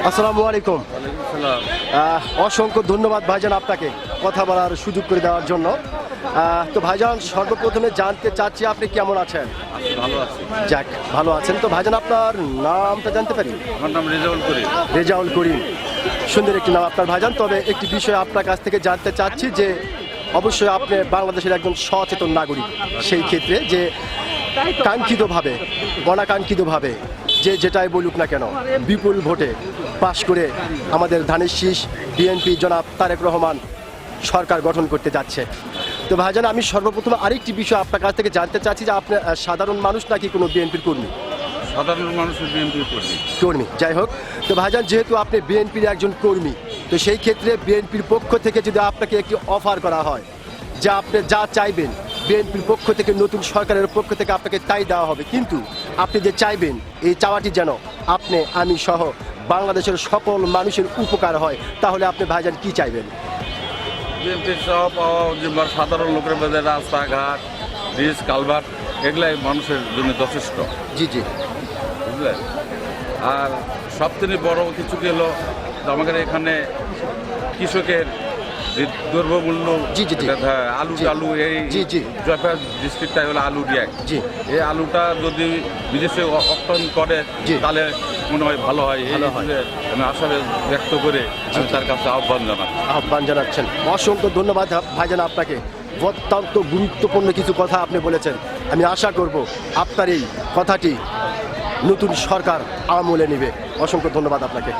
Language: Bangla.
আসসালামু আলাইকুম। অসংখ্য ধন্যবাদ ভাইজান আপনাকে কথা বলার সুযোগ করে দেওয়ার জন্য। তো ভাইজান, সর্বপ্রথমে জানতে চাচ্ছি আপনি কেমন আছেন? ভালো আছি। যাক, ভালো আছেন। তো ভাইজান, আপনার নামটা জানতে পারি? আমার নাম রেজাউল করিম। রেজাউল করিম, সুন্দর একটি নাম আপনার ভাইজান। তবে একটি বিষয় আপনার কাছ থেকে জানতে চাচ্ছি যে অবশ্যই আপনি বাংলাদেশের একজন সচেতন নাগরিক। সেই ক্ষেত্রে যে কাঙ্ক্ষিতভাবে অনাকাঙ্ক্ষিতভাবে যে যেটাই বলুক না কেন বিপুল ভোটে পাশ করে আমাদের ধানের শীষ বিএনপি জনাব তারেক রহমান সরকার গঠন করতে যাচ্ছে। তো ভাইজান, আমি সর্বপ্রথম আরেকটি বিষয় আপনার কাছ থেকে জানতে চাচ্ছি যে আপনি সাধারণ মানুষ নাকি কোনো বিএনপির কর্মী? সাধারণ মানুষের বিএনপির কর্মী। যাই হোক, তো ভাইজান, যেহেতু আপনি বিএনপির একজন কর্মী, তো সেই ক্ষেত্রে বিএনপির পক্ষ থেকে যদি আপনাকে একটি অফার করা হয় যে আপনি যা চাইবেন বিএনপির পক্ষ থেকে, নতুন সরকারের পক্ষ থেকে আপনাকে তাই দেওয়া হবে, কিন্তু আপনি যে চাইবেন এই চাওয়াটি যেন আপনি আমি সহ বাংলাদেশের সকল মানুষের উপকার হয়, তাহলে আপনি ভাইজান কি চাইবেন? বিএনপির সহ পাওয়া যে সাধারণ লোকের মধ্যে রাস্তাঘাট, ব্রিজ, কালভার্ট এগুলাই মানুষের জন্য যথেষ্ট। জি জি, বুঝলেন। আর সবথেকে বড় কিছু কি হলো, আমাদের এখানে কৃষকের যে দ্রব্যমূল্য, জি জি জি, আলু জি। টালু, এই জি জি, জয়পুরহাট ডিস্ট্রিক্টটাই হলো আলু রিয়াক। জি। এই আলুটা যদি বিদেশে রপ্তানি করে জি। তাহলে মনে হয় ভালো হয়। ভালো হয়। আমি আশা ব্যক্ত করে আমি তার কাছে আহ্বান জানাচ্ছি। আহ্বান জানাচ্ছেন। অসংখ্য ধন্যবাদ ভাইজান আপনাকে। অত্যন্ত গুরুত্বপূর্ণ কিছু কথা আপনি বলেছেন। আমি আশা করব আপনার এই কথাটি নতুন সরকার আমলে নেবে। অসংখ্য ধন্যবাদ আপনাকে।